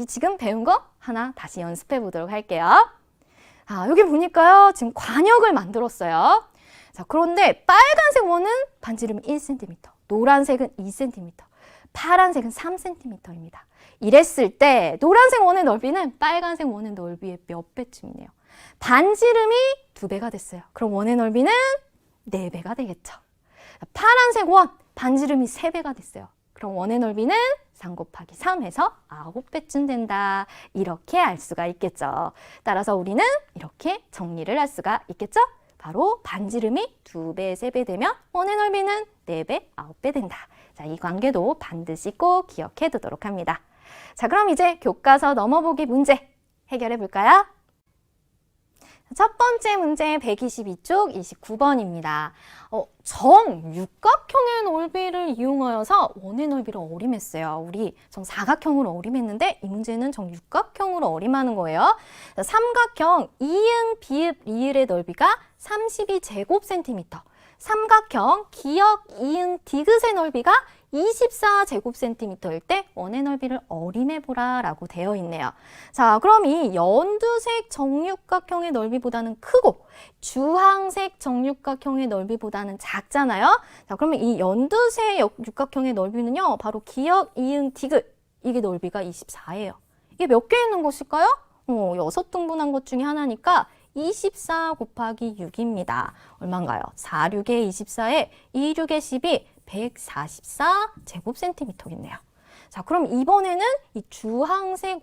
우리 지금 배운 거 하나 다시 연습해 보도록 할게요. 여기 보니까요. 지금 관역을 만들었어요. 자, 그런데 빨간색 원은 반지름이 1cm, 노란색은 2cm, 파란색은 3cm입니다. 이랬을 때 노란색 원의 넓이는 빨간색 원의 넓이의 몇 배쯤이네요. 반지름이 2배가 됐어요. 그럼 원의 넓이는 4배가 되겠죠. 파란색 원, 반지름이 3배가 됐어요. 그럼 원의 넓이는 3 곱하기 3 해서 9배쯤 된다. 이렇게 알 수가 있겠죠. 따라서 우리는 이렇게 정리를 할 수가 있겠죠? 바로 반지름이 2배, 3배 되면 원의 넓이는 4배, 9배 된다. 자, 이 관계도 반드시 꼭 기억해 두도록 합니다. 자, 그럼 이제 교과서 넘어보기 문제 해결해 볼까요? 첫 번째 문제 122쪽 29번입니다. 정육각형의 넓이를 이용하여서 원의 넓이를 어림했어요. 우리 정사각형으로 어림했는데 이 문제는 정육각형으로 어림하는 거예요. 삼각형 이응, 비읍, 리을의 넓이가 32제곱센티미터. 삼각형 기역, 이응, 디귿의 넓이가 24제곱센티미터일 때 원의 넓이를 어림해보라 라고 되어 있네요. 자, 그럼 이 연두색 정육각형의 넓이보다는 크고 주황색 정육각형의 넓이보다는 작잖아요. 자, 그러면 이 연두색 육각형의 넓이는요, 바로 기역, 이응, 디귿, 이게 넓이가 24예요. 이게 몇 개 있는 것일까요? 6등분한 것 중에 하나니까 24 곱하기 6입니다. 얼마인가요? 4, 6에 24에 2, 6에 12, 144제곱센티미터겠네요. 자, 그럼 이번에는 이 주황색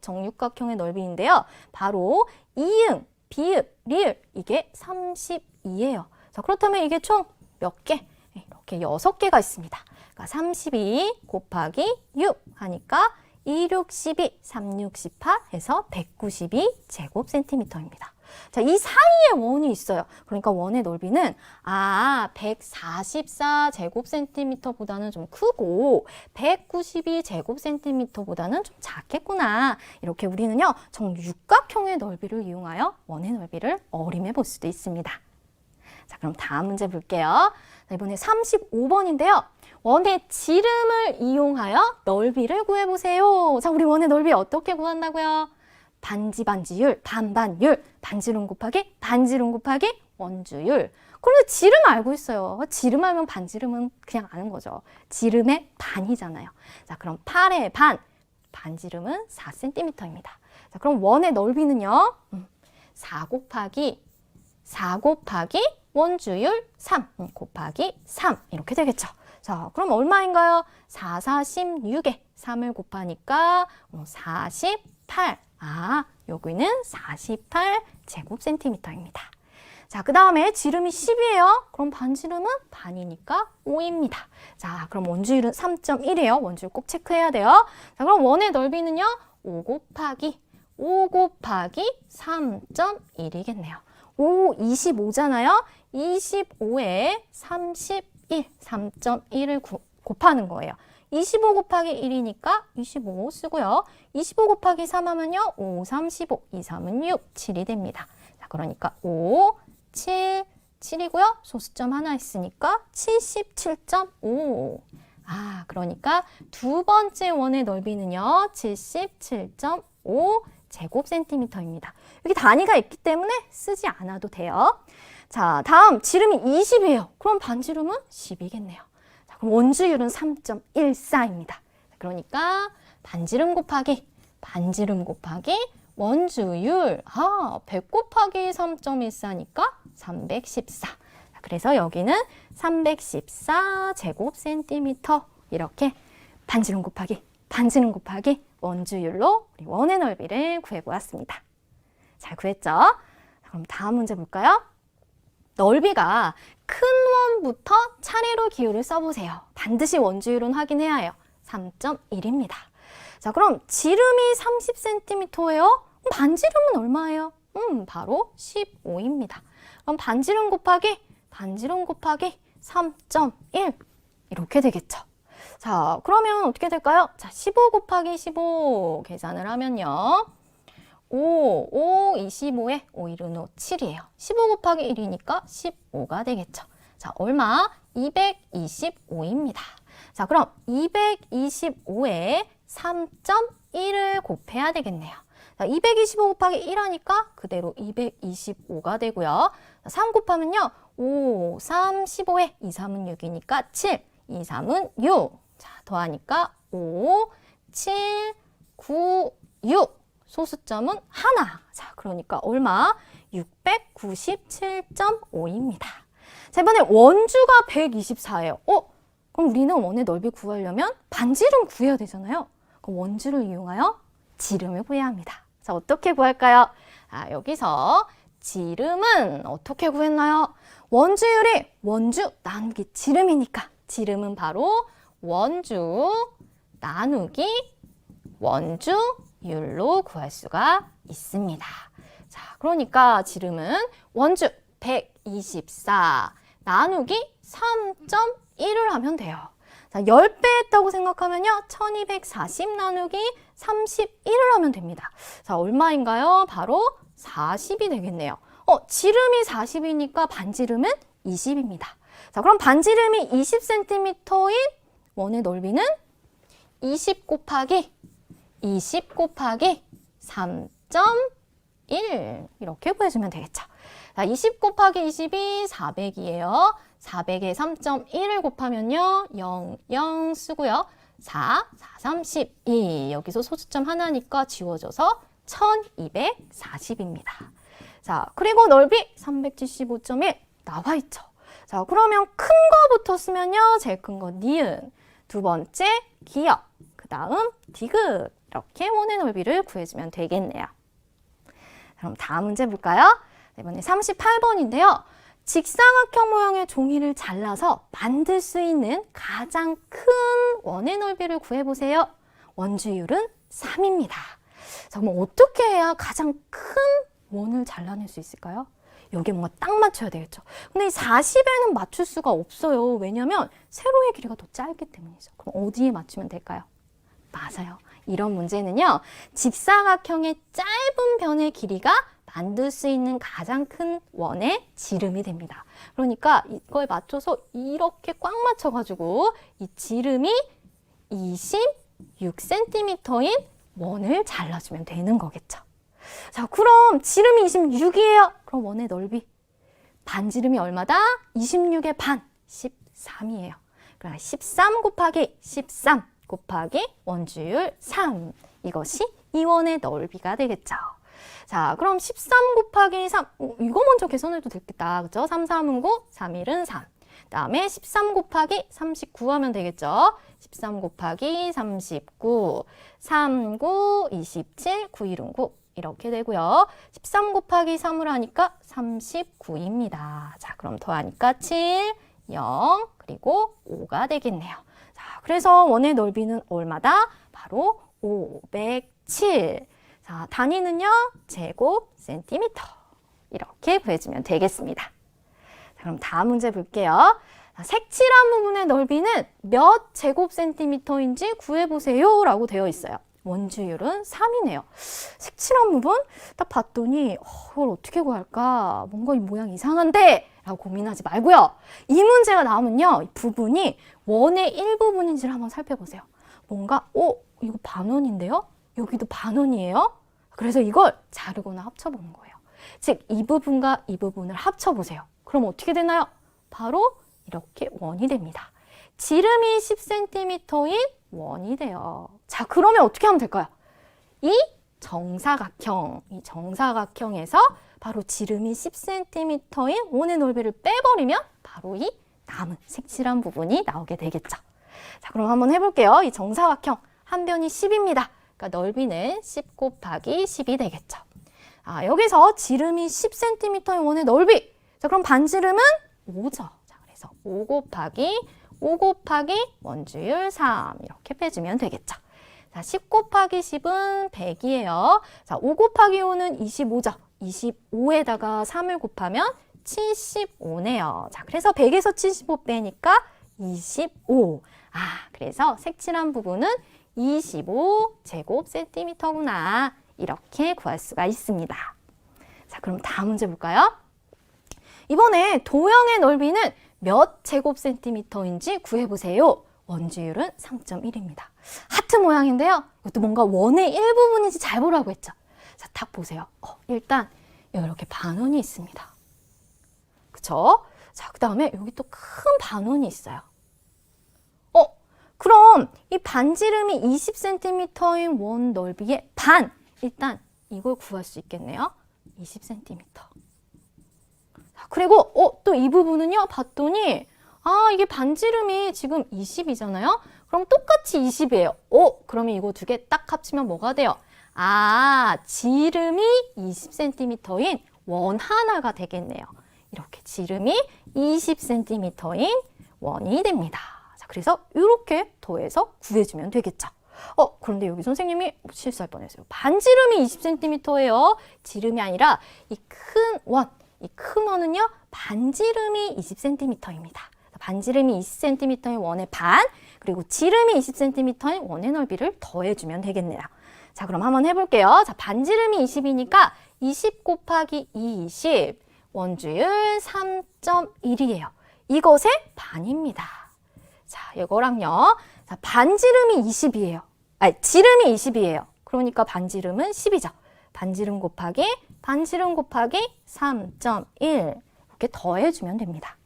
정육각형의 넓이인데요. 바로 이응, 비읍, 리을 이게 32예요. 자, 그렇다면 이게 총 몇 개? 이렇게 6개가 있습니다. 그러니까 32 곱하기 6 하니까 2, 6, 12, 3, 6, 18 해서 192제곱센티미터입니다. 자, 이 사이에 원이 있어요. 그러니까 원의 넓이는 144제곱센티미터보다는 좀 크고 192제곱센티미터보다는 좀 작겠구나. 이렇게 우리는요, 정육각형의 넓이를 이용하여 원의 넓이를 어림해 볼 수도 있습니다. 자, 그럼 다음 문제 볼게요. 자, 이번에 35번인데요. 원의 지름을 이용하여 넓이를 구해보세요. 자, 우리 원의 넓이 어떻게 구한다고요? 반지반지율, 반반율, 반지름 곱하기 반지름 곱하기 원주율. 그런데 지름 알고 있어요. 지름 알면 반지름은 그냥 아는 거죠. 지름의 반이잖아요. 자, 그럼 8의 반, 반지름은 4cm입니다. 자, 그럼 원의 넓이는요. 4 곱하기 원주율 3 곱하기 3 이렇게 되겠죠. 자, 그럼 얼마인가요? 4, 46에 3을 곱하니까 48. 여기는 48제곱센티미터입니다. 자, 그 다음에 지름이 10이에요. 그럼 반지름은 반이니까 5입니다. 자, 그럼 원주율은 3.1이에요. 원주율 꼭 체크해야 돼요. 자, 그럼 원의 넓이는요. 5 곱하기 3.1이겠네요. 5, 25잖아요. 25에 31, 3.1을 곱하는 거예요. 25 곱하기 1이니까 25 쓰고요. 25 곱하기 3 하면요. 5, 3, 15, 2, 3은 6, 7이 됩니다. 자, 그러니까 5, 7, 7이고요. 소수점 하나 있으니까 77.5. 그러니까 두 번째 원의 넓이는요. 77.5 제곱센티미터입니다. 여기 단위가 있기 때문에 쓰지 않아도 돼요. 자, 다음 지름이 20이에요. 그럼 반지름은 10이겠네요. 자, 그럼 원주율은 3.14입니다. 그러니까 반지름 곱하기 원주율 100 곱하기 3.14니까 314. 그래서 여기는 314제곱센티미터 이렇게 반지름 곱하기 원주율로 우리 원의 넓이를 구해보았습니다. 잘 구했죠? 그럼 다음 문제 볼까요? 넓이가 큰 원부터 차례로 기호를 써보세요. 반드시 원주율은 확인해야 해요. 3.1입니다. 자, 그럼 지름이 30cm예요? 반지름은 얼마예요? 바로 15입니다. 그럼 반지름 곱하기 3.1 이렇게 되겠죠. 자, 그러면 어떻게 될까요? 자, 15 곱하기 15 계산을 하면요. 5, 25에 5, 1은 5, 7이에요. 15 곱하기 1이니까 15가 되겠죠. 자, 얼마? 225입니다. 자, 그럼 225에 3.1을 곱해야 되겠네요. 자, 225 곱하기 1 하니까 그대로 225가 되고요. 3 곱하면요. 5, 3, 15에 2, 3은 6이니까 7, 2, 3은 6. 자, 더하니까 5, 7, 9, 6. 소수점은 하나. 자, 그러니까 얼마? 697.5입니다. 자, 이번에 원주가 124예요. 그럼 우리는 원의 넓이 구하려면 반지름 구해야 되잖아요. 그럼 원주를 이용하여 지름을 구해야 합니다. 자, 어떻게 구할까요? 여기서 지름은 어떻게 구했나요? 원주율이 원주 나누기 지름이니까 지름은 바로 원주 나누기 원주율로 구할 수가 있습니다. 자, 그러니까 지름은 원주 124 나누기 3.1을 하면 돼요. 자, 10배 했다고 생각하면요. 1240 나누기 31을 하면 됩니다. 자, 얼마인가요? 바로 40이 되겠네요. 지름이 40이니까 반지름은 20입니다. 자, 그럼 반지름이 20cm인 원의 넓이는 20 곱하기 3.1 이렇게 구해주면 되겠죠. 자, 20 곱하기 20이 400이에요. 400에 3.1을 곱하면요. 0, 0 쓰고요. 4, 4, 32. 여기서 소수점 하나니까 지워져서 1240입니다. 자, 그리고 넓이 375.1 나와 있죠. 자, 그러면 큰 거부터 쓰면요. 제일 큰 거 니은, 두 번째 기역, 그 다음 디귿. 이렇게 원의 넓이를 구해주면 되겠네요. 그럼 다음 문제 볼까요? 이번에 38번인데요. 직사각형 모양의 종이를 잘라서 만들 수 있는 가장 큰 원의 넓이를 구해보세요. 원주율은 3입니다. 자, 그럼 어떻게 해야 가장 큰 원을 잘라낼 수 있을까요? 여기에 뭔가 딱 맞춰야 되겠죠. 근데 이 40에는 맞출 수가 없어요. 왜냐하면 세로의 길이가 더 짧기 때문이죠. 그럼 어디에 맞추면 될까요? 맞아요. 이런 문제는요. 직사각형의 짧은 변의 길이가 만들 수 있는 가장 큰 원의 지름이 됩니다. 그러니까 이거에 맞춰서 이렇게 꽉 맞춰가지고 이 지름이 26cm인 원을 잘라주면 되는 거겠죠. 자, 그럼 지름이 26이에요. 그럼 원의 넓이. 반지름이 얼마다? 26의 반, 13이에요. 그러니까 13 곱하기 13 곱하기 원주율 3. 이것이 이 원의 넓이가 되겠죠. 자, 그럼 13 곱하기 3. 이거 먼저 계산해도 되겠다. 그죠? 3, 3은 9, 3, 1은 3. 그 다음에 13 곱하기 39 하면 되겠죠. 13 곱하기 39. 3, 9, 27, 9, 1은 9. 이렇게 되고요. 13 곱하기 3을 하니까 39입니다. 자, 그럼 더하니까 7, 0, 그리고 5가 되겠네요. 자, 그래서 원의 넓이는 얼마다? 바로 507. 자, 단위는요, 제곱 센티미터. 이렇게 구해주면 되겠습니다. 자, 그럼 다음 문제 볼게요. 자, 색칠한 부분의 넓이는 몇 제곱 센티미터인지 구해보세요. 라고 되어 있어요. 원주율은 3이네요. 색칠한 부분? 딱 봤더니 이걸 어떻게 구할까? 뭔가 이 모양 이상한데? 라고 고민하지 말고요. 이 문제가 나오면요. 이 부분이 원의 일부분인지를 한번 살펴보세요. 뭔가 이거 반원인데요? 여기도 반원이에요? 그래서 이걸 자르거나 합쳐보는 거예요. 즉, 이 부분과 이 부분을 합쳐보세요. 그럼 어떻게 되나요? 바로 이렇게 원이 됩니다. 지름이 10cm인 원이 돼요. 자, 그러면 어떻게 하면 될까요? 이 정사각형에서 바로 지름이 10cm인 원의 넓이를 빼버리면 바로 이 남은 색칠한 부분이 나오게 되겠죠. 자, 그럼 한번 해볼게요. 이 정사각형 한 변이 10입니다. 그러니까 넓이는 10 곱하기 10이 되겠죠. 여기서 지름이 10cm인 원의 넓이. 자, 그럼 반지름은 5죠. 자, 그래서 5 곱하기 원주율 3 이렇게 빼주면 되겠죠. 자, 10 곱하기 10은 100이에요. 자, 5 곱하기 5는 25죠. 25에다가 3을 곱하면 75네요. 자, 그래서 100에서 75 빼니까 25. 그래서 색칠한 부분은 25 제곱 센티미터구나. 이렇게 구할 수가 있습니다. 자, 그럼 다음 문제 볼까요? 이번에 도형의 넓이는 몇 제곱 센티미터인지 구해보세요. 원주율은 3.1입니다. 하트 모양인데요. 이것도 뭔가 원의 일부분인지 잘 보라고 했죠. 자, 딱 보세요. 일단 이렇게 반원이 있습니다. 그쵸? 자, 그 다음에 여기 또 큰 반원이 있어요. 그럼 이 반지름이 20cm인 원 넓이의 반! 일단 이걸 구할 수 있겠네요. 20cm. 자, 그리고 또 이 부분은요. 봤더니 이게 반지름이 지금 20이잖아요. 그럼 똑같이 20이에요. 그러면 이거 두 개 딱 합치면 뭐가 돼요? 지름이 20cm인 원 하나가 되겠네요. 이렇게 지름이 20cm인 원이 됩니다. 자, 그래서 이렇게 더해서 구해주면 되겠죠. 그런데 여기 선생님이 실수할 뻔했어요. 반지름이 20cm예요. 지름이 아니라 이 큰 원, 이 큰 원은요. 반지름이 20cm입니다. 반지름이 20cm인 원의 반, 그리고 지름이 20cm인 원의 넓이를 더해주면 되겠네요. 자, 그럼 한번 해볼게요. 자, 반지름이 20이니까 20 곱하기 20, 원주율 3.1이에요. 이것의 반입니다. 자, 이거랑요. 자, 반지름이 20이에요. 지름이 20이에요. 그러니까 반지름은 10이죠. 반지름 곱하기 3.1 이렇게 더해주면 됩니다.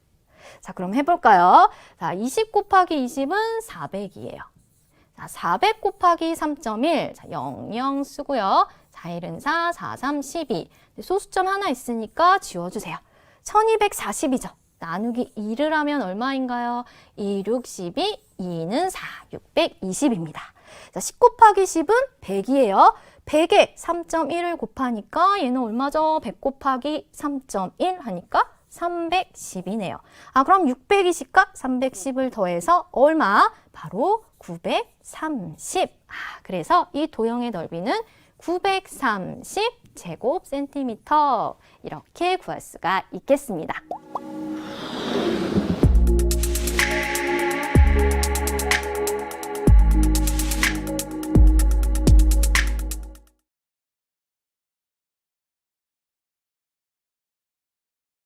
자, 그럼 해볼까요? 자, 20 곱하기 20은 400이에요. 자, 400 곱하기 3.1. 자, 00 쓰고요. 4, 1은 4, 4, 3, 12. 소수점 하나 있으니까 지워주세요. 1240이죠. 나누기 2를 하면 얼마인가요? 2, 6, 12, 2는 4, 620입니다. 자, 10 곱하기 10은 100이에요. 100에 3.1을 곱하니까 얘는 얼마죠? 100 곱하기 3.1 하니까 310이네요. 그럼 620과 310을 더해서 얼마? 바로 930. 그래서 이 도형의 넓이는 930 제곱센티미터 이렇게 구할 수가 있겠습니다.